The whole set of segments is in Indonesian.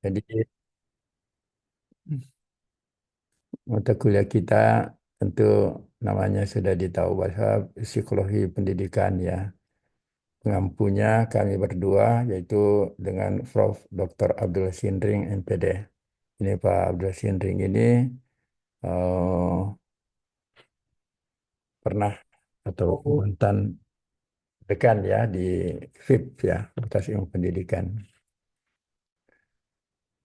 Jadi mata kuliah kita tentu namanya sudah ditahu bahwa psikologi pendidikan ya. Pengampunya kami berdua yaitu dengan Prof. Dr. Abdul Sindring MPD. Ini Pak Abdul Sindring ini eh, pernah atau mantan dekan ya di FIP ya, Fakultas Ilmu Pendidikan.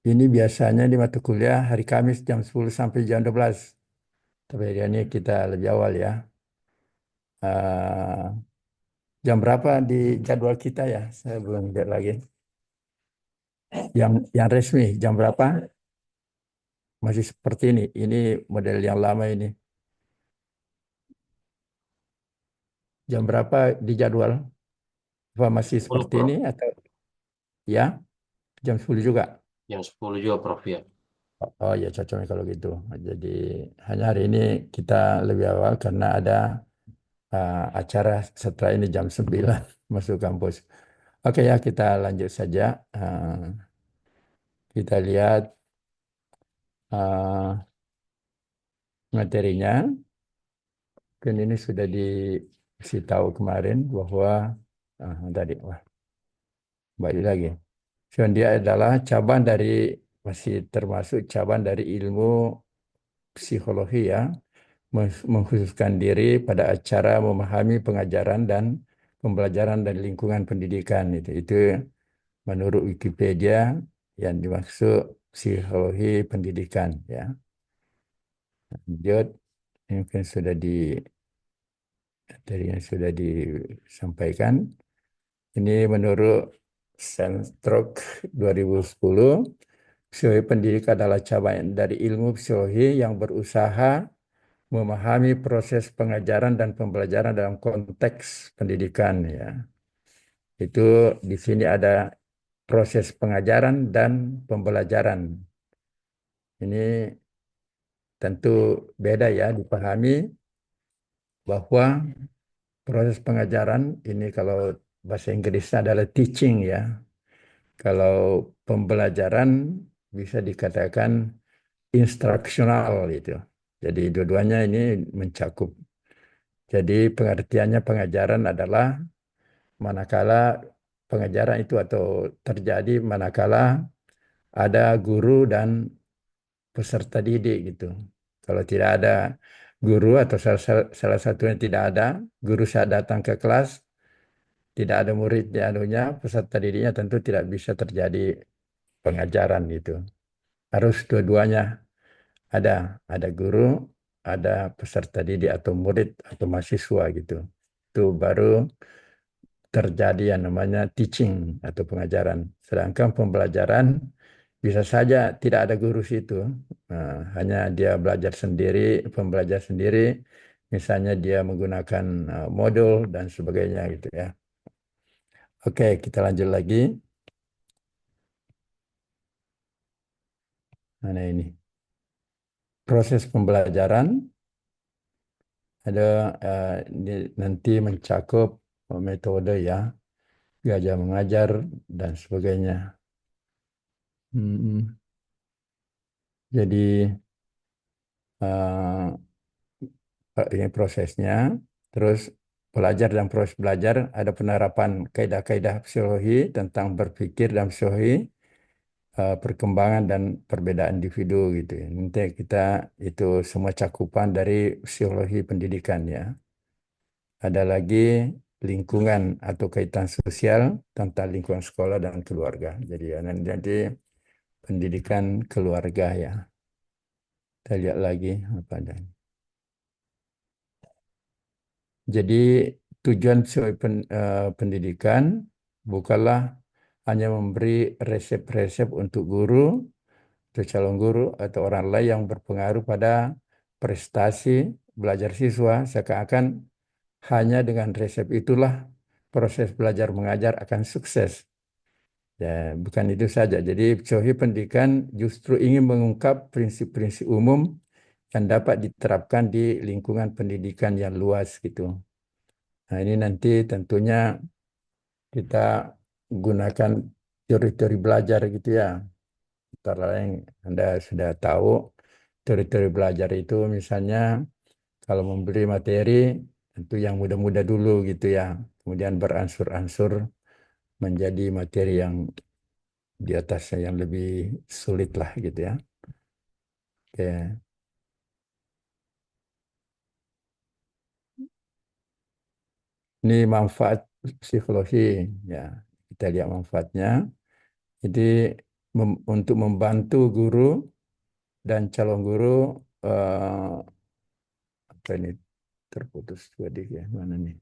Ini biasanya di mata kuliah hari Kamis jam 10 sampai jam 12. Tapi hari ini kita lebih awal ya. Eh, jam berapa di jadwal kita ya? Saya belum lihat lagi. Yang resmi jam berapa? Masih seperti ini. Ini model yang lama ini. Jam berapa di jadwal? Apa masih 10 seperti ini Prof. atau ya jam 10 juga? Jam 10 juga Prof ya. Oh ya cocoknya kalau gitu. Jadi hanya hari ini kita lebih awal karena ada acara setelah ini jam 9 masuk kampus. Oke ya kita lanjut saja. Kita lihat uh, materinya. Kan ini sudah dikasih tahu kemarin bahwa tadi wah balik lagi. So, dia adalah cabang dari masih termasuk cabang dari ilmu psikologi ya, mengkhususkan diri pada acara memahami pengajaran dan pembelajaran dan lingkungan pendidikan itu menurut Wikipedia yang dimaksud psikologi pendidikan ya. Lanjut, ini mungkin sudah dari yang sudah disampaikan. Ini menurut Senstrok 2010, psikologi pendidikan adalah cabang dari ilmu psikologi yang berusaha memahami proses pengajaran dan pembelajaran dalam konteks pendidikan ya. Itu di sini ada proses pengajaran dan pembelajaran. Ini tentu beda ya dipahami bahwa proses pengajaran ini kalau bahasa Inggrisnya adalah teaching ya. Kalau pembelajaran bisa dikatakan instruksional itu. Jadi dua-duanya ini mencakup. Jadi pengertiannya pengajaran adalah manakala pengajaran itu atau terjadi manakala ada guru dan peserta didik gitu. Kalau tidak ada guru atau salah satunya tidak ada, guru saat datang ke kelas, tidak ada murid di anunya, peserta didiknya tentu tidak bisa terjadi pengajaran gitu. Harus dua-duanya ada, ada guru, ada peserta didik atau murid atau mahasiswa gitu. Itu baru terjadi yang namanya teaching atau pengajaran. Sedangkan pembelajaran bisa saja tidak ada guru situ. Nah, hanya dia belajar sendiri, pembelajar sendiri, misalnya dia menggunakan modul dan sebagainya gitu ya. Oke, kita lanjut lagi. Mana ini? Proses pembelajaran ada nanti mencakup metode ya, belajar mengajar dan sebagainya. Hmm, jadi eh, ini prosesnya. Terus pelajar dan proses belajar ada penerapan kaidah-kaidah psikologi tentang berpikir dan psikologi perkembangan dan perbedaan individu gitu ya. Nanti kita itu semua cakupan dari psikologi pendidikan ya. Ada lagi lingkungan atau kaitan sosial tentang lingkungan sekolah dan keluarga. Jadi ya, nanti pendidikan keluarga ya. Kita lihat lagi apa ada. Jadi tujuan pendidikan bukanlah hanya memberi resep-resep untuk guru, untuk calon guru atau orang lain yang berpengaruh pada prestasi belajar siswa, seakan-akan hanya dengan resep itulah proses belajar mengajar akan sukses. Ya, bukan itu saja. Jadi psikologi pendidikan justru ingin mengungkap prinsip-prinsip umum yang dapat diterapkan di lingkungan pendidikan yang luas gitu. Nah, ini nanti tentunya kita gunakan teori-teori belajar gitu ya. Antara lain Anda sudah tahu teori-teori belajar itu misalnya kalau memberi materi tentu yang mudah-mudah dulu gitu ya. Kemudian beransur-ansur menjadi materi yang di atasnya yang lebih sulit lah gitu ya. Oke. Ini manfaat psikologi ya. Kita lihat manfaatnya. Jadi untuk membantu guru dan calon guru apa ini terputus tadi ya mana nih?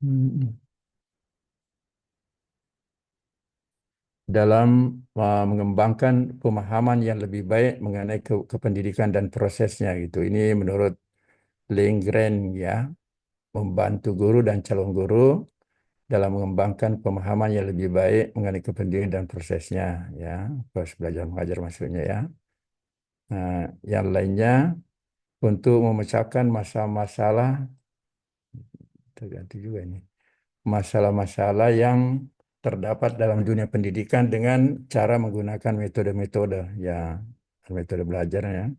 Hmm. Dalam mengembangkan pemahaman yang lebih baik mengenai kependidikan dan prosesnya gitu. Ini menurut Lindgren ya, membantu guru dan calon guru dalam mengembangkan pemahaman yang lebih baik mengenai kependidikan dan prosesnya ya, proses belajar mengajar maksudnya ya. Nah, yang lainnya untuk memecahkan masalah-masalah tergantung juga ini. Masalah-masalah yang terdapat dalam dunia pendidikan dengan cara menggunakan metode-metode ya, metode belajarnya.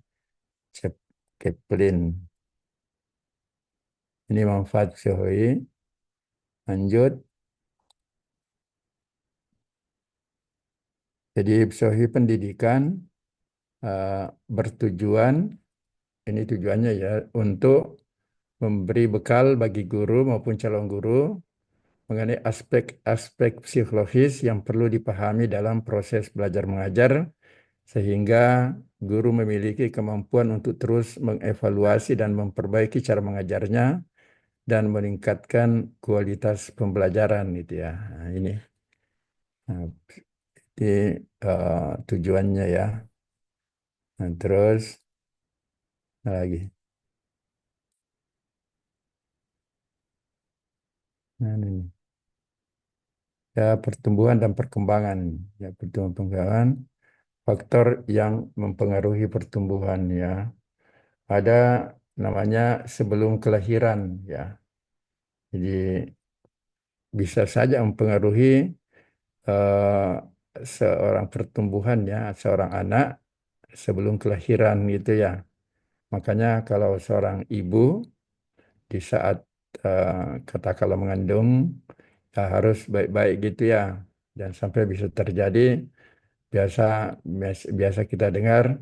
Kaplan. Ini manfaat psikologi. Lanjut. Jadi psikologi pendidikan eh, bertujuan, ini tujuannya ya, untuk memberi bekal bagi guru maupun calon guru mengenai aspek-aspek psikologis yang perlu dipahami dalam proses belajar mengajar sehingga guru memiliki kemampuan untuk terus mengevaluasi dan memperbaiki cara mengajarnya dan meningkatkan kualitas pembelajaran gitu ya. Nah, ini nah, di, tujuannya ya. Nah, terus apa lagi. Nah, ini. Ya, pertumbuhan dan perkembangan. Ya, pertumbuhan perkembangan faktor yang mempengaruhi pertumbuhan ya. Ada namanya sebelum kelahiran ya. Jadi bisa saja mempengaruhi eh, seorang pertumbuhan ya, seorang anak sebelum kelahiran gitu ya. Makanya kalau seorang ibu di saat katakanlah mengandung ya harus baik-baik gitu ya. Dan sampai bisa terjadi biasa biasa kita dengar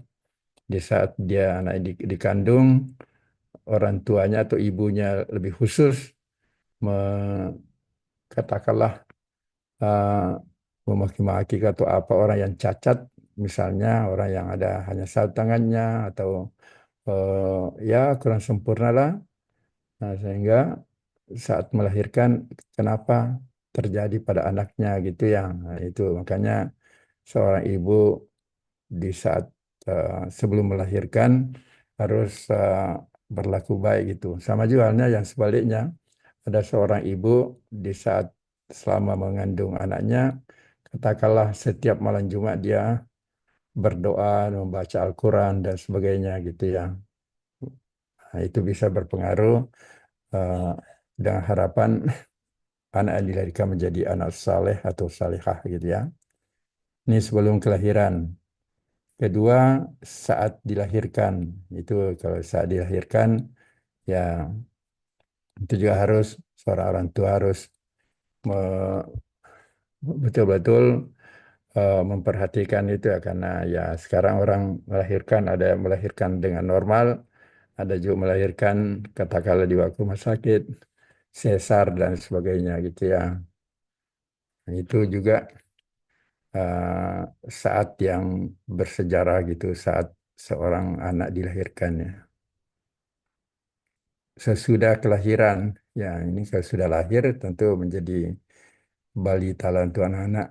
di saat dia anak dikandung orang tuanya atau ibunya lebih khusus katakanlah eh, memaki-maki atau apa orang yang cacat, misalnya orang yang ada hanya satu tangannya atau ya kurang sempurna lah. Nah, sehingga saat melahirkan kenapa terjadi pada anaknya gitu ya. Nah, itu makanya seorang ibu di saat sebelum melahirkan harus berlaku baik gitu. Sama juga halnya yang sebaliknya, ada seorang ibu di saat selama mengandung anaknya, katakanlah setiap malam Jumat dia berdoa, membaca Al-Quran dan sebagainya gitu ya. Nah, itu bisa berpengaruh eh, dengan harapan anak yang dilahirkan menjadi anak saleh atau salihah gitu ya. Ini sebelum kelahiran. Kedua, saat dilahirkan. Itu kalau saat dilahirkan, ya itu juga harus seorang orang tua harus me- betul-betul memperhatikan itu ya karena ya sekarang orang melahirkan ada yang melahirkan dengan normal, ada juga melahirkan katakanlah di waktu rumah sakit, sesar dan sebagainya gitu ya. Nah, itu juga saat yang bersejarah gitu saat seorang anak dilahirkan ya. Sesudah kelahiran, ya ini kalau sudah lahir tentu menjadi balita lah untuk anak-anak,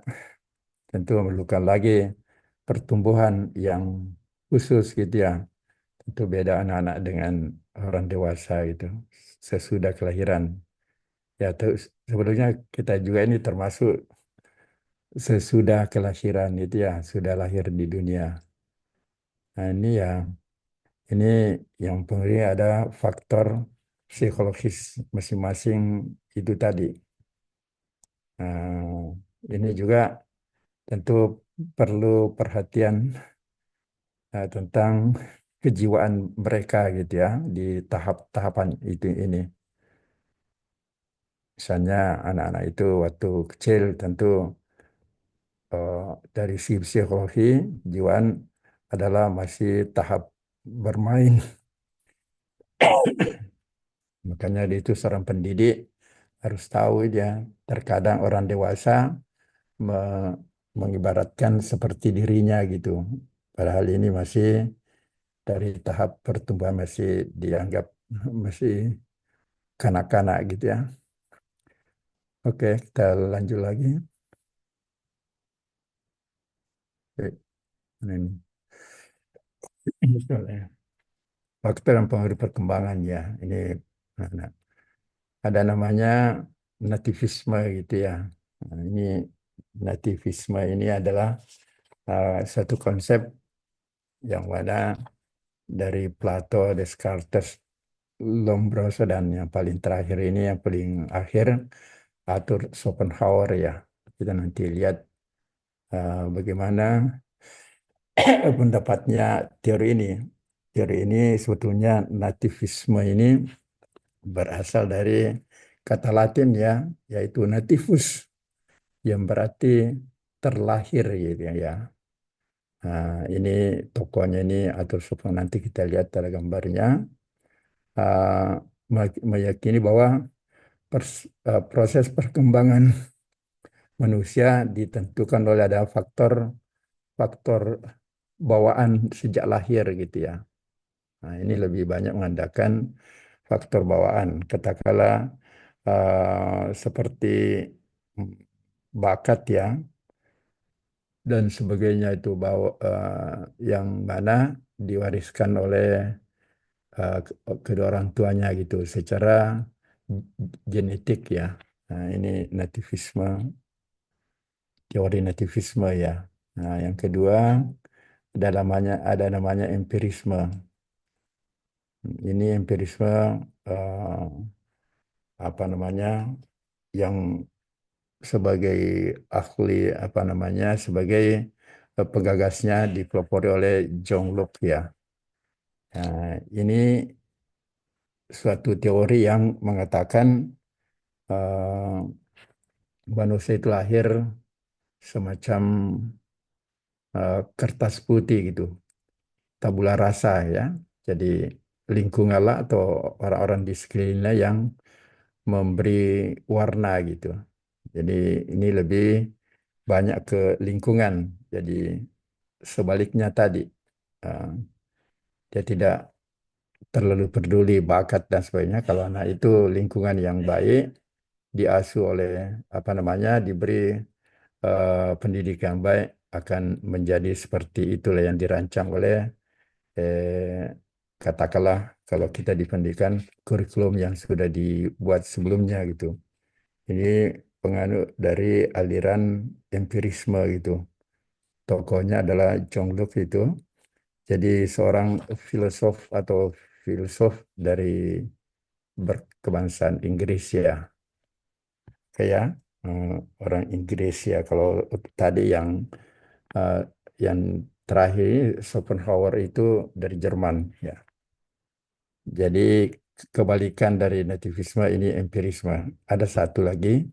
tentu memerlukan lagi pertumbuhan yang khusus gitu ya. Tentu beda anak-anak dengan orang dewasa gitu. Sesudah kelahiran. Ya terus sebetulnya kita juga ini termasuk sesudah kelahiran itu ya, sudah lahir di dunia. Nah ini ya, ini yang penting ada faktor psikologis masing-masing itu tadi. Nah, ini juga tentu perlu perhatian tentang kejiwaan mereka gitu ya di tahap-tahapan itu ini. Misalnya anak-anak itu waktu kecil tentu eh, dari sisi psikologi kejiwaan adalah masih tahap bermain. Makanya dia itu seorang pendidik harus tahu dia. Terkadang orang dewasa me- mengibaratkan seperti dirinya gitu. Padahal ini masih dari tahap pertumbuhan masih dianggap masih kanak-kanak gitu ya. Oke, kita lanjut lagi. Oke, ini. Soalnya faktor dan pengaruh perkembangan ya. Ini nah, ada namanya nativisme gitu ya. Nah, ini nativisme ini adalah satu konsep yang mana dari Plato, Descartes, Lombroso dan yang paling terakhir ini yang paling akhir Arthur Schopenhauer ya. Kita nanti lihat bagaimana pendapatnya teori ini. Teori ini sebetulnya nativisme ini berasal dari kata Latin ya, yaitu nativus yang berarti terlahir gitu ya. Nah, ini tokohnya ini Arthur Schopenhauer nanti kita lihat ada gambarnya. Uh, Meyakini bahwa proses perkembangan manusia ditentukan oleh ada faktor bawaan sejak lahir gitu ya. Nah, ini lebih banyak mengandalkan faktor bawaan. Katakanlah seperti mm, bakat ya dan sebagainya itu yang mana diwariskan oleh kedua orang tuanya gitu secara genetik ya. Nah, ini nativisme, teori nativisme ya. Nah, yang kedua ada namanya empirisme. Ini empirisme eh, apa namanya yang sebagai ahli apa namanya sebagai penggagasnya dipelopori oleh John Locke ya. Nah, ini suatu teori yang mengatakan eh, manusia itu lahir semacam kertas putih gitu, tabula rasa ya. Jadi lingkunganlah atau orang-orang di sekelilingnya yang memberi warna gitu. Jadi ini lebih banyak ke lingkungan. Jadi sebaliknya tadi, eh, dia tidak terlalu peduli bakat dan sebagainya. Kalau anak itu lingkungan yang baik, diasuh oleh apa namanya, diberi pendidikan baik, akan menjadi seperti itulah yang dirancang oleh katakanlah kalau kita di pendidikan kurikulum yang sudah dibuat sebelumnya gitu. Ini penganut dari aliran empirisme gitu. Tokohnya adalah John Locke itu. Jadi seorang filosof atau filsuf dari berkebangsaan Inggris ya. Kayak eh, orang Inggris ya. Kalau tadi eh, yang terakhir Schopenhauer itu dari Jerman ya. Jadi kebalikan dari nativisme ini empirisme. Ada satu lagi,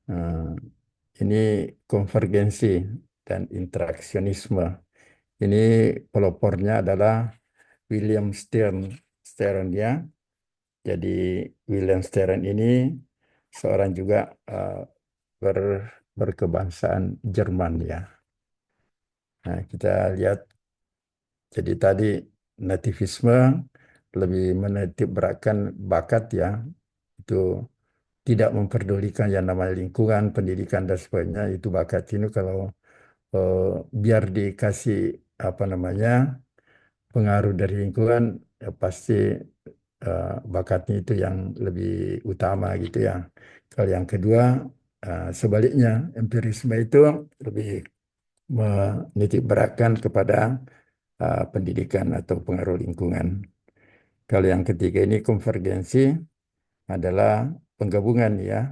eh, ini konvergensi dan interaksionisme. Ini pelopornya adalah William Stern. Stern ya. Jadi William Stern ini seorang juga eh, berkebangsaan Jerman ya. Nah, kita lihat jadi tadi nativisme lebih menitik beratkan bakat ya. Itu tidak memperdulikan yang namanya lingkungan, pendidikan dan sebagainya. Itu bakat ini kalau eh, biar dikasih apa namanya pengaruh dari lingkungan ya pasti bakatnya itu yang lebih utama gitu ya. Kalau yang kedua sebaliknya empirisme itu lebih menitik beratkan kepada pendidikan atau pengaruh lingkungan. Kalau yang ketiga ini konvergensi adalah penggabungan ya,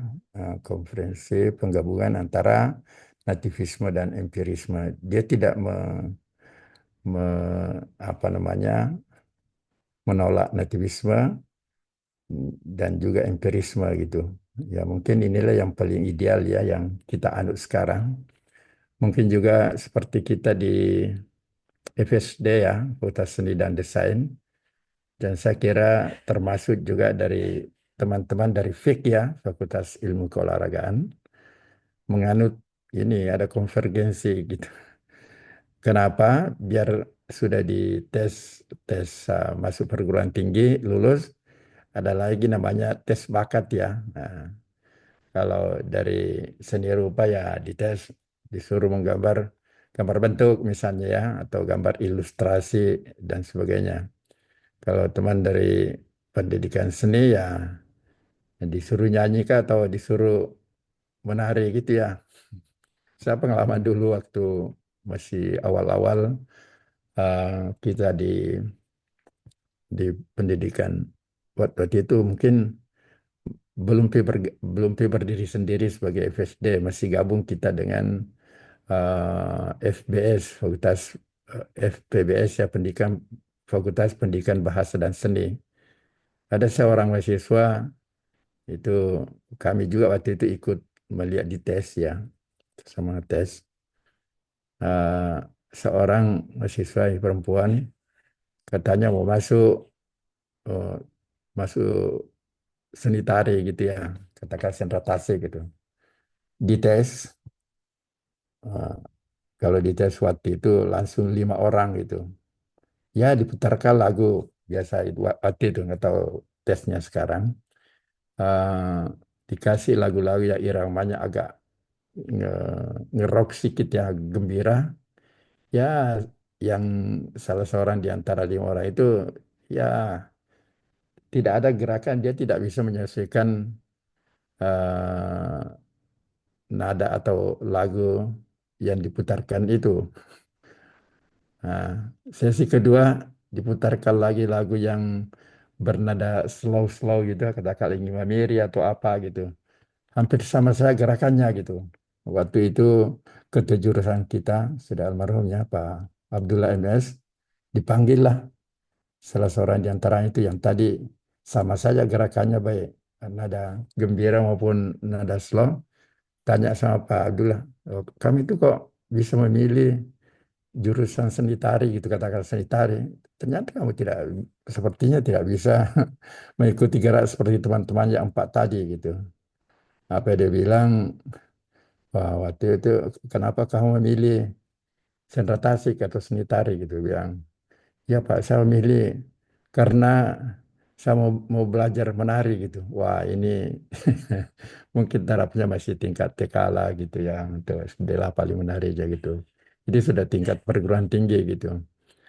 konferensi penggabungan antara nativisme dan empirisme. Dia tidak apa namanya menolak nativisme dan juga empirisme gitu. Ya mungkin inilah yang paling ideal ya yang kita anut sekarang. Mungkin juga seperti kita di FSD ya, Fakultas Seni dan Desain. Dan saya kira termasuk juga dari teman-teman dari FIK ya, Fakultas Ilmu Keolahragaan, menganut ini ada konvergensi gitu. Kenapa? Biar sudah dites tes masuk perguruan tinggi, lulus, ada lagi namanya tes bakat ya. Nah, kalau dari seni rupa ya dites, disuruh menggambar gambar bentuk misalnya ya, atau gambar ilustrasi dan sebagainya. Kalau teman dari pendidikan seni ya disuruh nyanyi kah atau disuruh menari gitu ya. Saya pengalaman dulu waktu masih awal-awal kita di pendidikan waktu itu mungkin belum berdiri sendiri sebagai FSD, masih gabung kita dengan FBS, FPBS ya, Fakultas Pendidikan Bahasa dan Seni. Ada seorang mahasiswa itu kami juga waktu itu ikut melihat di tes ya, sama tes. Eh, Seorang mahasiswa perempuan katanya mau eh, masuk seni tari gitu ya, katakan senratase gitu. Di tes, eh, kalau di tes waktu itu langsung 5 orang gitu. Ya diputarkan lagu biasa itu waktu itu nggak tahu tesnya sekarang. Eh, Dikasih lagu-lagu yang iramanya agak ngerok sedikit ya, gembira. Ya, yang salah seorang di antara 5 orang itu ya tidak ada gerakan, dia tidak bisa menyelesaikan eh, nada atau lagu yang diputarkan itu. Nah, sesi kedua diputarkan lagi lagu yang bernada slow-slow gitu, katakan Lingua Miri atau apa gitu. Hampir sama saya gerakannya gitu. Waktu itu ketujurusan kita, sudah almarhumnya Pak Abdullah MS, dipanggillah salah seorang di antara itu yang tadi sama saja gerakannya baik nada gembira maupun nada slow. Tanya sama Pak Abdullah, "Oh, kami itu kok bisa memilih jurusan seni tari gitu, katakan seni tari. Ternyata kamu tidak, sepertinya tidak bisa mengikuti gerak seperti teman-teman yang 4 tadi gitu." Apa dia bilang, wah waktu itu kenapa kamu memilih seni tasik atau seni tari gitu, bilang. Ya Pak, saya memilih karena saya mau belajar menari gitu. Wah ini mungkin tarafnya masih tingkat TK lah gitu ya, untuk bela paling menari aja gitu. Jadi sudah tingkat perguruan tinggi gitu.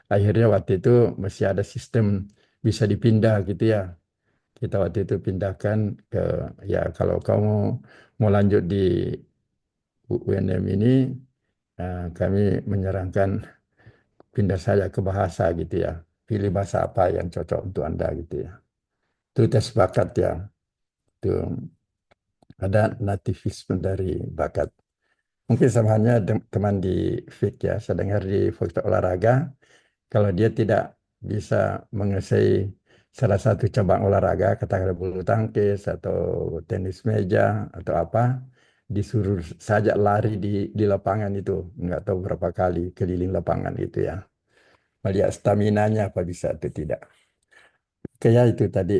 Akhirnya waktu itu masih ada sistem bisa dipindah gitu ya. Kita waktu itu pindahkan ke, ya kalau kamu mau lanjut di UNM ini, kami menyarankan pindah saja ke bahasa gitu ya. Pilih bahasa apa yang cocok untuk Anda gitu ya. Itu tes bakat ya. Itu ada nativisme dari bakat. Mungkin sama halnya teman di FIK ya. Saya dengar di Fakultas Olahraga, kalau dia tidak bisa menguasai salah satu cabang olahraga, katakanlah bulu tangkis atau tenis meja atau apa, disuruh saja lari di lapangan itu, nggak tahu berapa kali keliling lapangan gitu ya. Melihat staminanya apa bisa atau tidak. Kayak itu tadi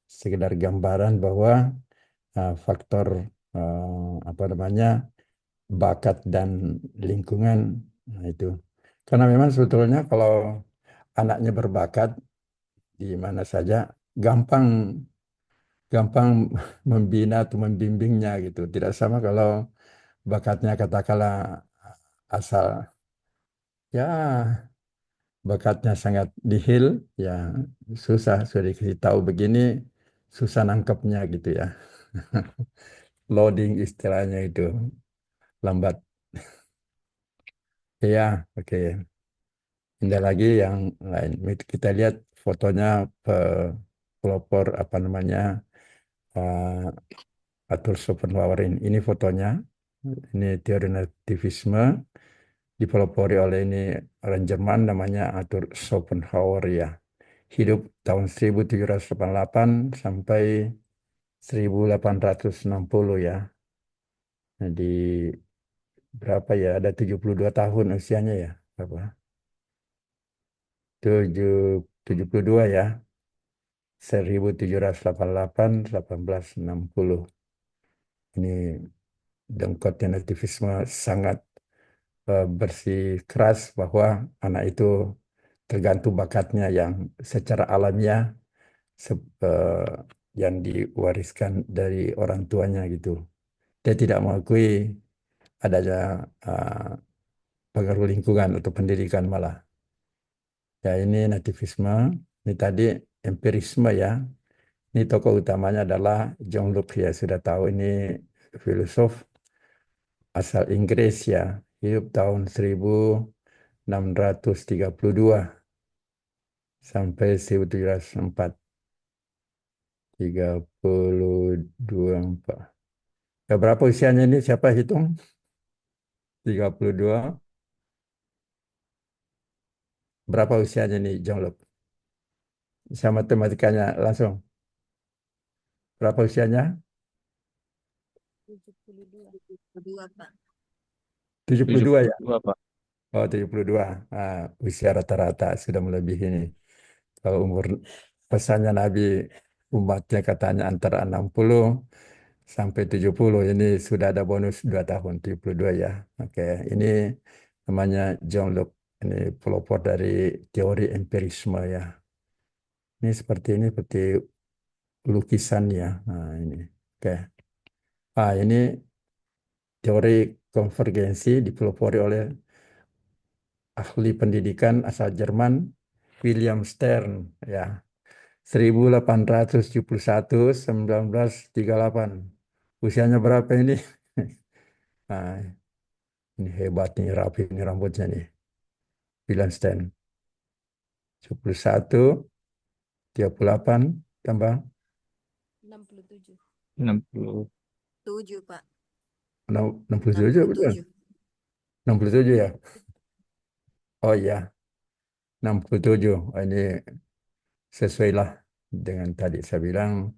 sekedar gambaran bahwa faktor apa namanya bakat dan lingkungan, nah itu. Karena memang sebetulnya kalau anaknya berbakat di mana saja gampang gampang membina atau membimbingnya gitu. Tidak sama kalau bakatnya katakanlah asal ya bakatnya sangat nihil ya, susah sudah dikasih tahu begini susah nangkepnya gitu ya. Loading istilahnya itu lambat. Ya, oke. Indah lagi yang lain. Kita lihat fotonya pelopor apa namanya, Atul Schopenhauer ini. Ini fotonya. Ini teori nativisme dipelopori oleh ini orang Jerman namanya Arthur Schopenhauer ya. Hidup tahun 1788 sampai 1860 ya. Jadi berapa ya? Ada 72 tahun usianya ya. Berapa? 72 ya. 1788 1860. Ini dengkotnya nativisme sangat bersikeras bahwa anak itu tergantung bakatnya yang secara alamiah yang diwariskan dari orang tuanya gitu. Dia tidak mengakui adanya uh, pengaruh lingkungan atau pendidikan malah. Ya ini nativisme, ini tadi empirisme ya. Ini tokoh utamanya adalah John Locke ya sudah tahu ini filosof asal Inggris ya. Hidup tahun 1632 sampai 1704. 32. Ya, berapa usianya ini? Siapa hitung? 32. Berapa usianya nih, Jongluk? Sama matematikanya langsung. Berapa usianya? 72, Pak. 72 ya? 72, Pak. Oh, 72. Ah, usia rata-rata sudah melebihi ini. Kalau umur pesannya Nabi umatnya katanya antara 60 sampai 70. Ini sudah ada bonus 2 tahun, 72 ya. Oke, ini namanya John Locke. Ini pelopor dari teori empirisme ya. Ini seperti lukisan ya. Nah, ini. Oke. Ah, ini teori konvergensi dipelopori oleh ahli pendidikan asal Jerman William Stern ya. 1871 1938. Usianya berapa ini? Nah, ini hebat nih rapi ini rambutnya nih. William Stern. 71 38 tambah 67. 60. 7, Pak. 67 betul. 67. 67 ya. Oh iya, 67. Oh, ini sesuai lah dengan tadi saya bilang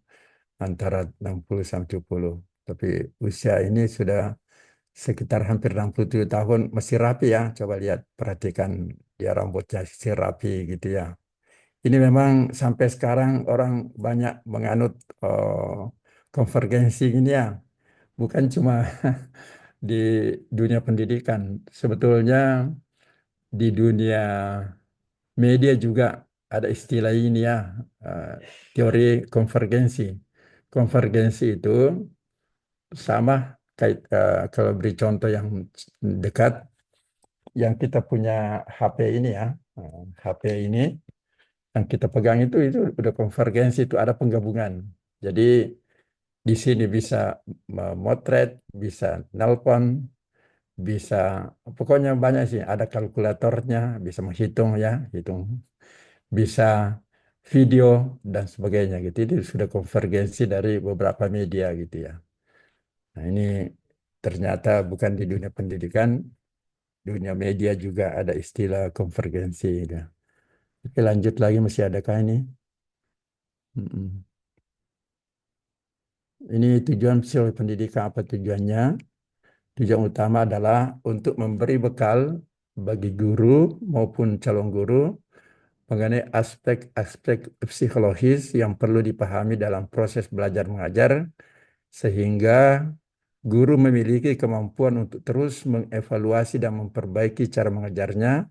antara 60 sampai 70. Tapi usia ini sudah sekitar hampir 67 tahun masih rapi ya. Coba lihat, perhatikan dia rambutnya masih rapi gitu ya. Ini memang sampai sekarang orang banyak menganut konvergensi ini ya. Bukan cuma di dunia pendidikan. Sebetulnya di dunia media juga ada istilah ini ya, eh, teori konvergensi. Konvergensi itu sama kayak kalau beri contoh yang dekat, yang kita punya HP ini ya, HP ini yang kita pegang itu udah konvergensi itu ada penggabungan. Jadi di sini bisa memotret, bisa nelpon, bisa pokoknya banyak sih. Ada kalkulatornya, bisa menghitung ya, hitung, bisa video dan sebagainya gitu. Itu sudah konvergensi dari beberapa media gitu ya. Nah ini ternyata bukan di dunia pendidikan, dunia media juga ada istilah konvergensi. Ya. Oke lanjut lagi masih adakah ini? Mm-mm. Ini tujuan psikologi pendidikan apa tujuannya? Tujuan utama adalah untuk memberi bekal bagi guru maupun calon guru mengenai aspek-aspek psikologis yang perlu dipahami dalam proses belajar mengajar sehingga guru memiliki kemampuan untuk terus mengevaluasi dan memperbaiki cara mengajarnya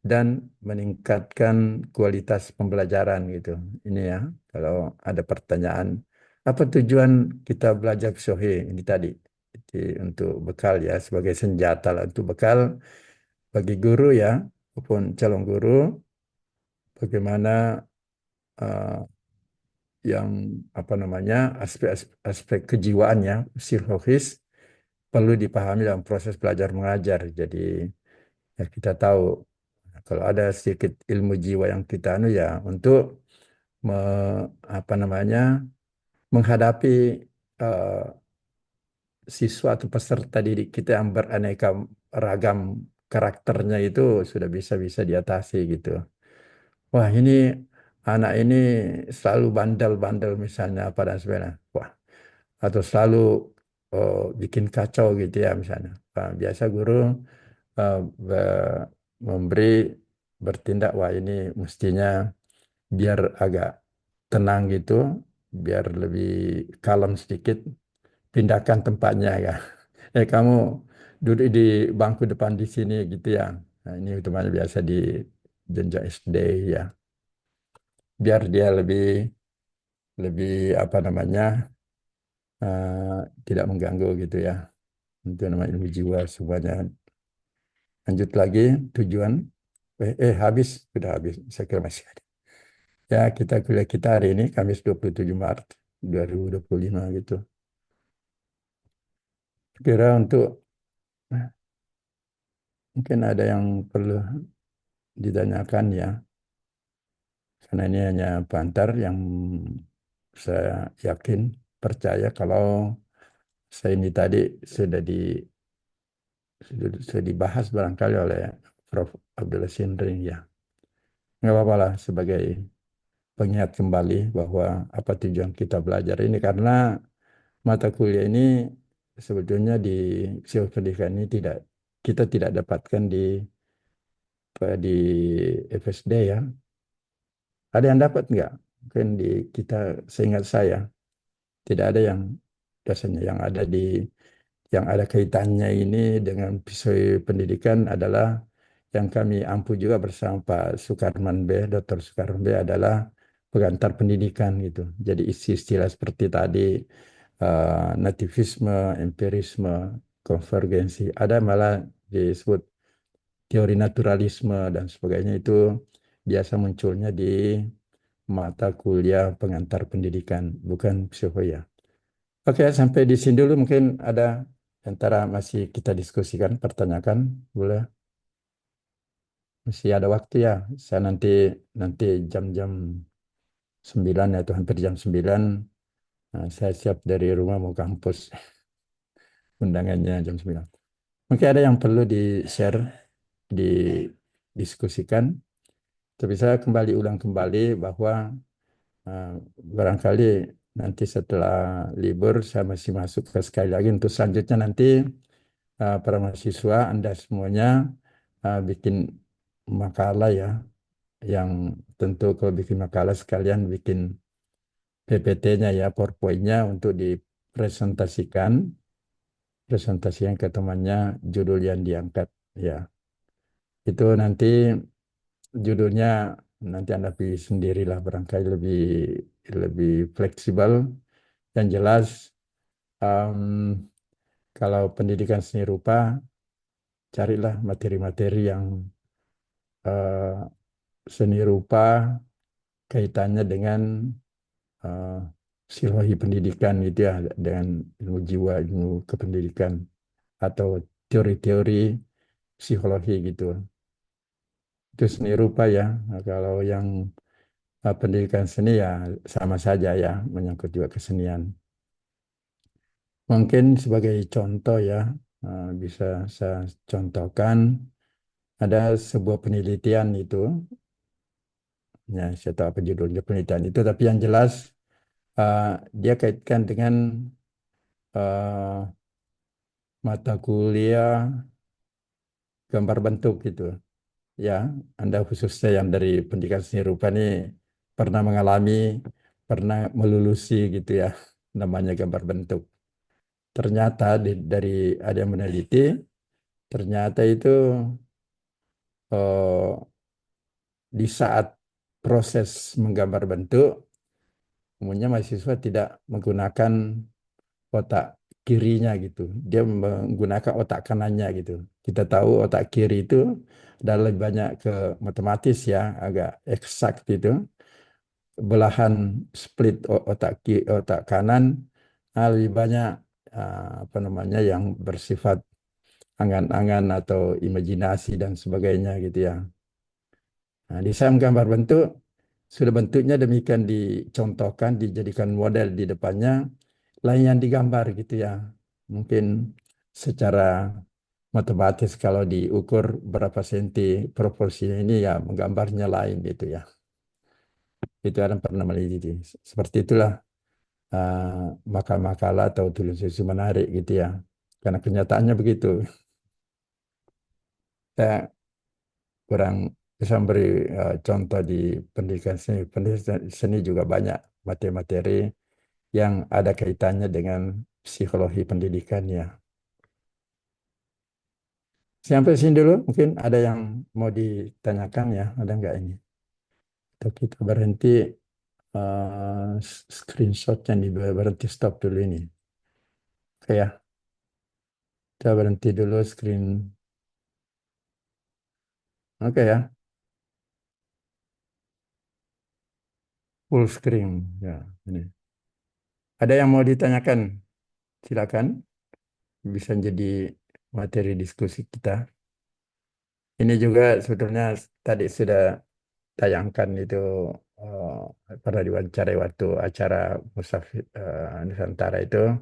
dan meningkatkan kualitas pembelajaran gitu. Ini ya, kalau ada pertanyaan, apa tujuan kita belajar psikologi ini tadi? Jadi, untuk bekal ya, sebagai senjata lah untuk bekal bagi guru ya, maupun calon guru, bagaimana eh, yang apa namanya aspek kejiwaannya psikologis perlu dipahami dalam proses belajar mengajar. Jadi ya kita tahu kalau ada sedikit ilmu jiwa yang kita anu ya untuk apa namanya menghadapi eh, siswa atau peserta didik kita yang beraneka ragam karakternya itu sudah bisa diatasi gitu. Wah, ini anak ini selalu bandel-bandel misalnya apa dan sebagainya. Wah, atau selalu bikin kacau gitu ya misalnya. Nah, biasa guru eh, be- memberi bertindak, wah ini mestinya biar agak tenang gitu, biar lebih kalem sedikit, pindahkan tempatnya ya. Kamu duduk di bangku depan di sini gitu ya. Nah, ini utamanya biasa di jenjang SD ya. Biar dia lebih lebih apa namanya tidak mengganggu gitu ya. Itu namanya ilmu jiwa semuanya. Lanjut lagi tujuan. Habis sudah habis. Saya kira masih ada. Ya kita kuliah kita hari ini Kamis 27 Maret 2025 gitu. Kira untuk mungkin ada yang perlu ditanyakan ya. Karena ini hanya pengantar yang saya yakin percaya kalau saya ini tadi sudah di sudah dibahas barangkali oleh Prof. Abdullah Sindring ya. Nggak apa-apa lah sebagai pengingat kembali bahwa apa tujuan kita belajar ini, karena mata kuliah ini sebetulnya di psikopendidikan ini kita tidak dapatkan di FSD ya. Ada yang dapat nggak? Mungkin di kita, seingat saya tidak ada yang biasanya yang ada kaitannya ini dengan pisau pendidikan adalah yang kami ampu juga bersama Pak Sukarman B, Dr. Sukarman B adalah pengantar pendidikan gitu. Jadi istilah seperti tadi nativisme, empirisme, konvergensi, ada malah disebut teori naturalisme dan sebagainya, itu biasa munculnya di mata kuliah pengantar pendidikan, bukan psikoya. Oke, sampai di sini dulu, mungkin ada antara masih kita diskusikan, pertanyakan, boleh. Masih ada waktu ya. Saya nanti nanti jam-jam 9 ya, atau hampir jam 9 saya siap dari rumah mau kampus. Undangannya jam 9. Mungkin ada yang perlu di-share, didiskusikan. Tapi saya kembali ulang kembali bahwa eh, barangkali nanti setelah libur saya masih masuk ke sekali lagi untuk selanjutnya nanti para mahasiswa Anda semuanya bikin makalah ya, yang tentu kalau bikin makalah sekalian bikin PPT-nya ya, PowerPoint-nya untuk dipresentasikan, presentasikan ke temannya, judul yang diangkat ya. Itu nanti judulnya nanti Anda pilih sendirilah, barangkali lebih lebih fleksibel. Yang jelas em, kalau pendidikan seni rupa, carilah materi-materi yang eh, seni rupa kaitannya dengan eh, psikologi pendidikan gitu ya, dengan ilmu jiwa, ilmu kependidikan, atau teori-teori psikologi gitu. Itu seni rupa ya. Nah, kalau yang pendidikan seni ya sama saja ya, menyangkut juga kesenian. Mungkin sebagai contoh ya, bisa saya contohkan ada sebuah penelitian itu, ya saya tahu apa judulnya penelitian itu, tapi yang jelas eh, dia kaitkan dengan eh, mata kuliah gambar bentuk gitu. Ya, Anda khususnya yang dari pendidikan seni rupa ini pernah mengalami, pernah melulusi gitu ya, namanya gambar bentuk. Ternyata dari ada yang meneliti, ternyata itu eh, di saat proses menggambar bentuk, umumnya mahasiswa tidak menggunakan otak kirinya gitu. Dia menggunakan otak kanannya gitu. Kita tahu otak kiri itu adalah lebih banyak ke matematis ya, agak eksak gitu. Belahan split otak kanan lebih banyak apa namanya yang bersifat angan-angan atau imajinasi dan sebagainya gitu ya. Nah, di saat gambar bentuk, sudah bentuknya demikian dicontohkan, dijadikan model di depannya, lain yang digambar gitu ya. Mungkin secara matematis kalau diukur berapa senti proporsinya ini ya menggambarnya lain gitu ya. Itu ada pernah meneliti. Seperti itulah makalah-makalah atau tulis-tulis menarik gitu ya. Karena kenyataannya begitu. Saya kurang bisa beri contoh di pendidikan seni. Pendidikan seni juga banyak materi-materi yang ada kaitannya dengan psikologi pendidikan ya. Sampai sini dulu, mungkin ada yang mau ditanyakan ya, ada nggak ini? Atau kita berhenti screenshotnya nih, berhenti stop dulu ini. Oke ya, kita berhenti dulu screen. Oke ya, full screen ya. Ini. Ada yang mau ditanyakan? Silakan, bisa jadi materi diskusi kita. Ini juga sebetulnya tadi sudah tayangkan itu pernah diwawancarai waktu acara Musafir Nusantara itu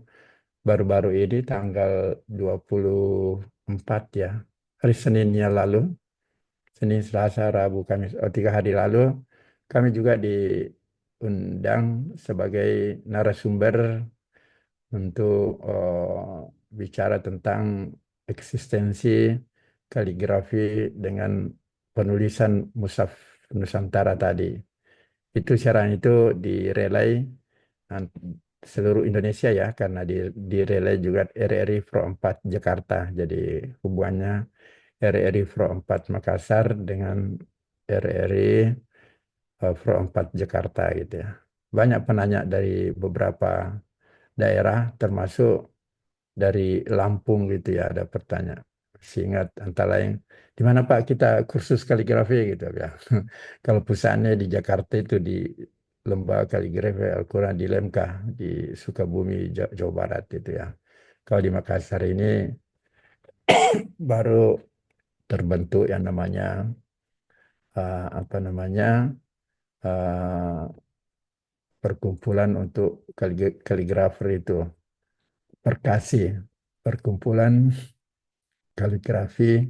baru-baru ini tanggal 24 ya, hari Seninnya lalu, Senin, Selasa, Rabu, Kamis, 3 hari lalu, kami juga diundang sebagai narasumber untuk bicara tentang eksistensi kaligrafi dengan penulisan Mushaf Nusantara tadi. Itu siaran itu direlay an- seluruh Indonesia ya, karena direlay juga RRI Pro 4 Jakarta. Jadi hubungannya RRI Pro 4 Makassar dengan RRI Pro 4 Jakarta gitu ya. Banyak penanya dari beberapa daerah termasuk dari Lampung gitu ya, ada pertanyaan. Seingat antara lain, di mana Pak kita kursus kaligrafi gitu ya. Kalau pusatnya di Jakarta itu di Lembaga Kaligrafi Al-Quran di Lemkah di Sukabumi, Jawa Barat itu ya. Kalau di Makassar ini baru terbentuk yang namanya apa namanya perkumpulan untuk kaligrafer itu, Perkasi, perkumpulan kaligrafi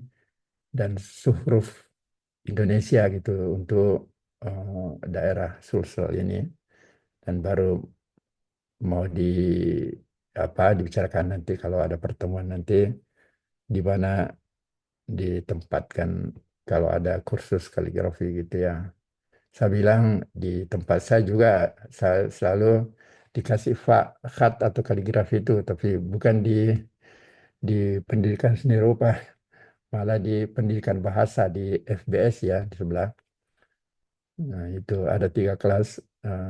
dan suhruf Indonesia gitu untuk daerah Sulsel ini, dan baru mau dibicarakan nanti kalau ada pertemuan nanti di mana ditempatkan kalau ada kursus kaligrafi gitu ya. Saya bilang di tempat saya juga saya selalu dikasih khat atau kaligrafi itu, tapi bukan di pendidikan seni rupa, malah di pendidikan bahasa di FBS ya di sebelah. Nah, itu ada 3 kelas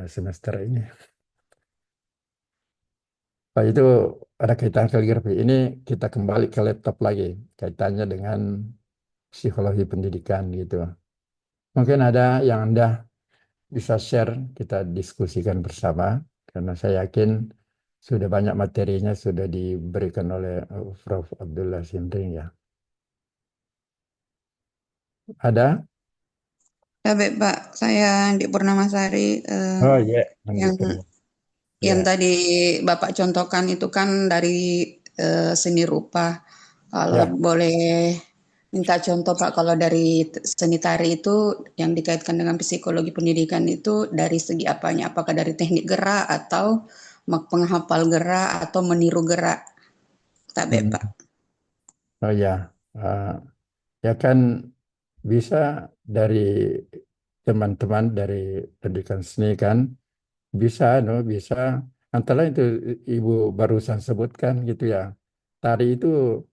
semester ini. Pak itu ada kaitan kaligrafi. Ini kita kembali ke laptop lagi, kaitannya dengan psikologi pendidikan gitu. Mungkin ada yang Anda bisa share, kita diskusikan bersama, karena saya yakin sudah banyak materinya sudah diberikan oleh Prof. Abdullah Simring ya. Ada? Ya, baik, Pak. Saya Andi Purnamasari. Oh iya, Yang gitu. yang Ya, tadi Bapak contohkan itu kan dari seni rupa. Kalau ya. boleh minta contoh, Pak, kalau dari seni tari itu yang dikaitkan dengan psikologi pendidikan itu dari segi apanya? Apakah dari teknik gerak atau penghafal gerak atau meniru gerak? Tak baik, Hmm. Pak. Oh ya, Eh, ya kan bisa dari teman-teman dari pendidikan seni kan bisa, no, bisa antara lain itu Ibu barusan sebutkan gitu ya. Tari itu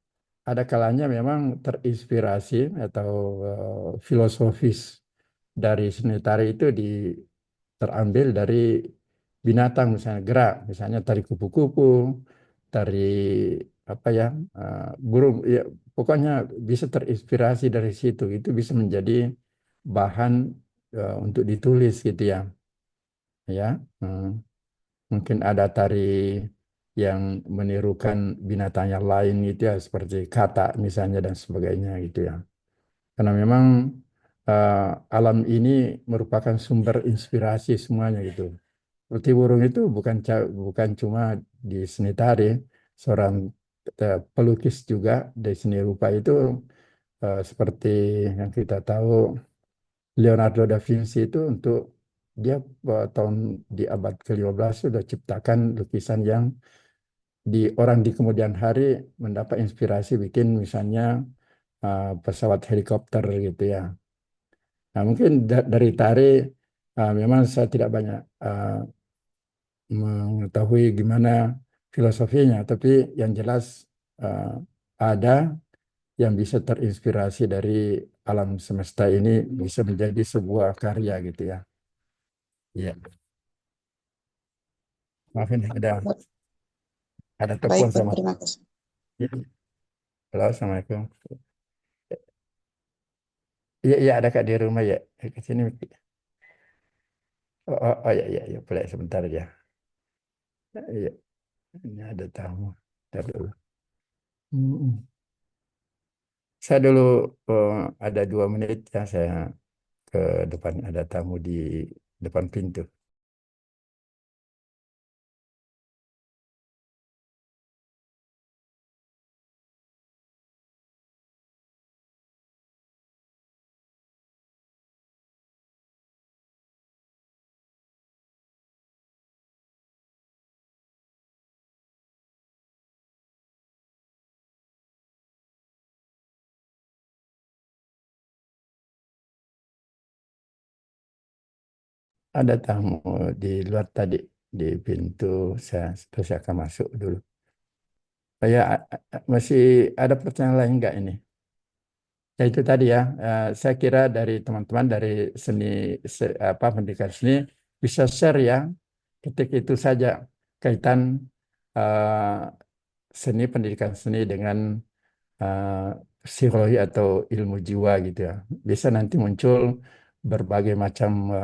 ada kalanya memang terinspirasi atau filosofis dari seni tari itu terambil dari binatang, misalnya gerak, misalnya tari kupu-kupu, tari apa ya, burung, ya pokoknya bisa terinspirasi dari situ. Itu bisa menjadi bahan untuk ditulis gitu ya. Hmm. Mungkin ada tari yang menirukan binatang yang lain gitu ya, seperti kata misalnya dan sebagainya gitu ya. Karena memang alam ini merupakan sumber inspirasi semuanya gitu. Seperti burung itu bukan cuma di seni tari, seorang pelukis juga dari seni rupa itu seperti yang kita tahu Leonardo da Vinci itu untuk dia tahun di abad ke-15 sudah ciptakan lukisan yang orang di kemudian hari mendapat inspirasi bikin misalnya pesawat helikopter gitu ya. Nah, mungkin dari tari memang saya tidak banyak mengetahui gimana filosofinya, tapi yang jelas uh, ada yang bisa terinspirasi dari alam semesta ini bisa menjadi sebuah karya gitu ya. Iya, maafin ada Baik, telepon Pak. sama. Terima kasih. Iya. Halo, assalamualaikum. Iya, iya ada Kak di rumah ya. Ke sini. Oh, ya, ya, ya, boleh sebentar ya. Iya, ini ada tamu. Ntar dulu. Mm-mm. Saya dulu ada 2 menit ya saya ke depan ada tamu di depan pintu. Ada tamu di luar tadi di pintu saya akan masuk dulu. Ya, masih ada pertanyaan lain nggak ini? Ya itu tadi ya, saya kira dari teman-teman dari seni pendidikan seni bisa share ya, ketik itu saja kaitan eh, seni pendidikan seni dengan eh, psikologi atau ilmu jiwa gitu ya. Bisa nanti muncul berbagai macam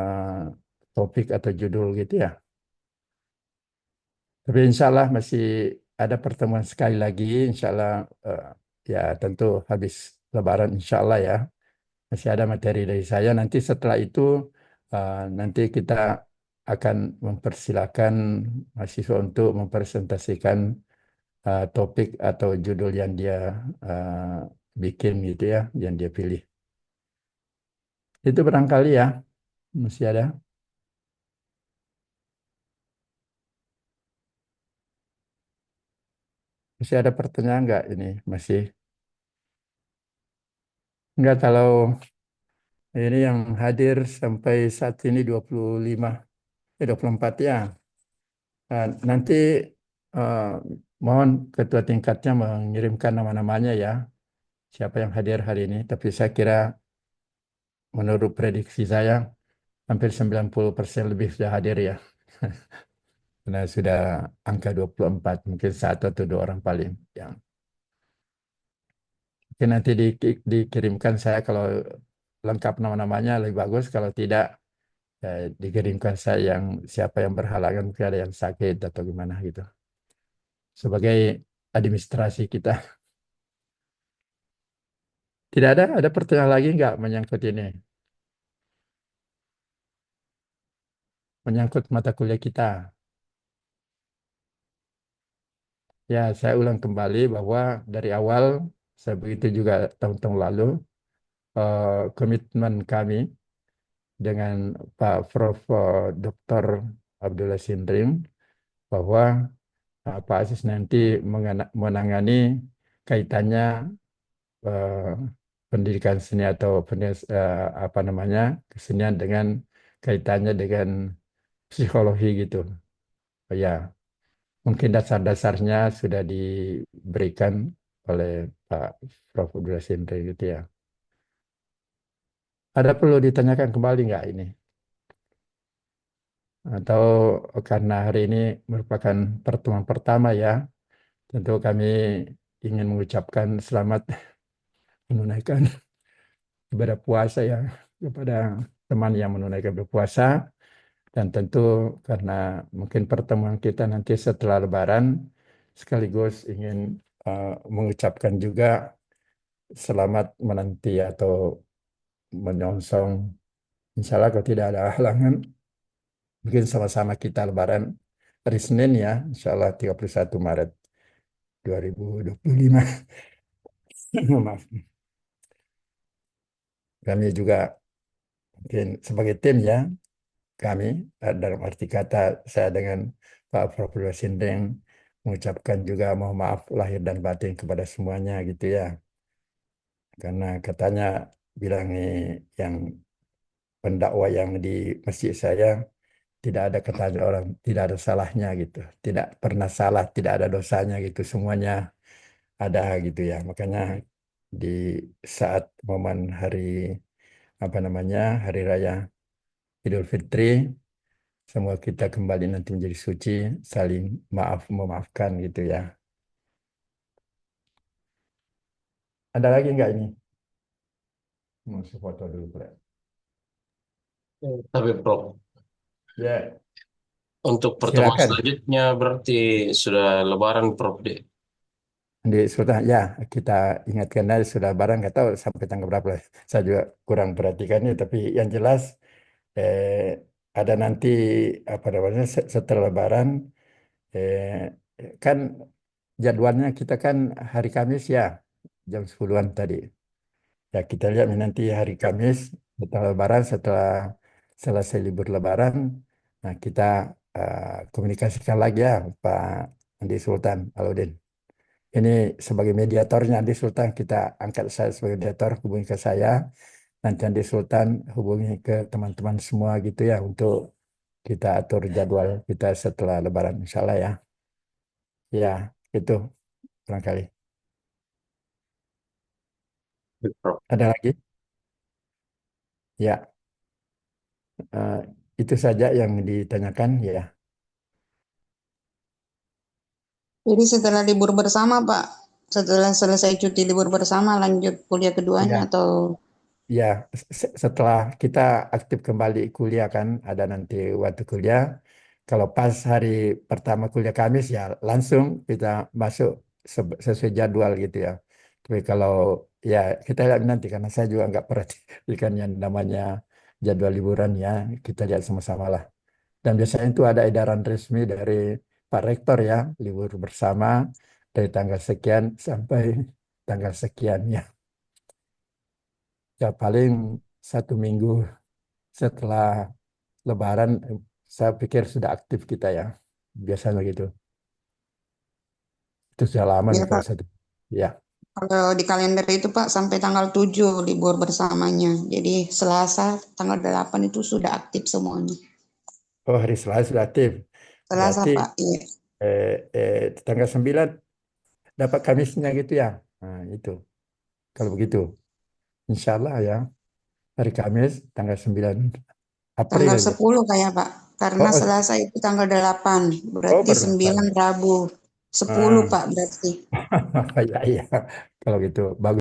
topik atau judul gitu ya. Tapi insya Allah masih ada pertemuan sekali lagi, insya Allah ya tentu habis Lebaran insya Allah ya. Masih ada materi dari saya. Nanti setelah itu nanti kita akan mempersilakan mahasiswa untuk mempresentasikan topik atau judul yang dia bikin gitu ya, yang dia pilih. Itu barangkali ya, masih ada. Masih ada pertanyaan nggak ini? Masih. Enggak, kalau ini yang hadir sampai saat ini 24 ya. Nanti eh, mohon ketua tingkatnya mengirimkan nama-namanya ya, siapa yang hadir hari ini. Tapi saya kira menurut prediksi saya hampir 90% lebih sudah hadir ya. Karena sudah angka 24, mungkin satu atau 2 orang paling yang mungkin nanti dikirimkan saya kalau lengkap nama-namanya lebih bagus. Kalau tidak dikirimkan saya yang siapa yang berhalangan, mungkin ada yang sakit atau gimana gitu. Sebagai administrasi kita. Tidak ada pertanyaan lagi nggak menyangkut ini? Menyangkut mata kuliah kita. Ya, saya ulang kembali bahwa dari awal, saya begitu juga tahun-tahun lalu, komitmen kami dengan Pak Prof. Dr. Abdullah Sindrim bahwa Pak Aziz nanti menangani kaitannya eh, pendidikan seni atau apa namanya kesenian dengan kaitannya dengan psikologi gitu. Ya, mungkin dasar-dasarnya sudah diberikan oleh Pak Prof. Abdullah Sindrim gitu ya. Ada perlu ditanyakan kembali nggak ini? Atau karena hari ini merupakan pertemuan pertama ya, tentu kami ingin mengucapkan selamat menunaikan ibadah puasa ya kepada teman yang menunaikan berpuasa, dan tentu karena mungkin pertemuan kita nanti setelah Lebaran sekaligus ingin mengucapkan juga selamat menanti atau menyongsong, insya Allah kalau tidak ada halangan mungkin sama-sama kita Lebaran hari Senin ya, insya Allah 31 Maret. 2025. Maaf. Kami juga mungkin sebagai tim ya, kami dalam arti kata saya dengan Pak Profesor Sindeng mengucapkan juga mohon maaf lahir dan batin kepada semuanya gitu ya. Karena katanya bilang nih yang pendakwa yang di masjid saya tidak ada katanya orang tidak ada salahnya gitu, tidak pernah salah, tidak ada dosanya gitu, semuanya ada gitu ya. Makanya di saat momen hari apa namanya hari raya Idul Fitri, semua kita kembali nanti menjadi suci, saling maaf memaafkan gitu ya. Ada lagi nggak ini? Mau foto dulu, Pak. Tapi Prof, Ya, untuk pertemuan silakan. selanjutnya berarti sudah Lebaran Prof deh. Sudah ya kita ingatkan aja sudah barang nggak tahu sampai tanggal berapa. Saya juga kurang perhatikannya, tapi yang jelas eh, ada nanti apa namanya setelah Lebaran eh, kan jadwalnya kita kan hari Kamis ya jam 10-an tadi. Ya kita lihat nih nanti hari Kamis setelah Lebaran setelah selesai libur Lebaran, nah kita komunikasikan lagi ya Pak Andi Sultan Aludin. Ini sebagai mediatornya Andi Sultan kita angkat saya sebagai mediator hubungi ke saya. Nanti Andi Sultan hubungi ke teman-teman semua gitu ya untuk kita atur jadwal kita setelah Lebaran insya Allah ya. Ya itu barangkali. Prof. Ada lagi? Ya eh, itu saja yang ditanyakan ya. Jadi setelah libur bersama, Pak, setelah selesai cuti libur bersama, lanjut kuliah keduanya Ya, atau ya setelah kita aktif kembali kuliah kan ada nanti waktu kuliah. Kalau pas hari pertama kuliah Kamis ya langsung kita masuk sesuai jadwal gitu ya. Tapi kalau ya kita lihat nanti karena saya juga nggak perhatikan yang namanya jadwal liburan ya. Kita lihat sama-sama lah. Dan biasanya itu ada edaran resmi dari Pak Rektor ya, libur bersama dari tanggal sekian sampai tanggal sekian ya. Ya paling 1 minggu setelah Lebaran saya pikir sudah aktif kita ya. Biasanya gitu. Itu sudah lama ya nih kalau Pak, satu. Ya. kalau di kalender itu Pak sampai tanggal 7 libur bersamanya. Jadi Selasa tanggal 8 itu sudah aktif semuanya. Oh hari Selasa sudah aktif. Selasa Berarti Pak, iya. eh, tanggal 9 dapat Kamisnya gitu ya. Nah itu. Kalau begitu. Insya Allah ya. Hari Kamis tanggal 9 April Tanggal ya. 10 kayak Pak. Oh, Karena Selasa itu tanggal 8, berarti baru 9 8. Rabu. 10 Ah, Pak berarti. ya, iya. Kalau gitu bagus.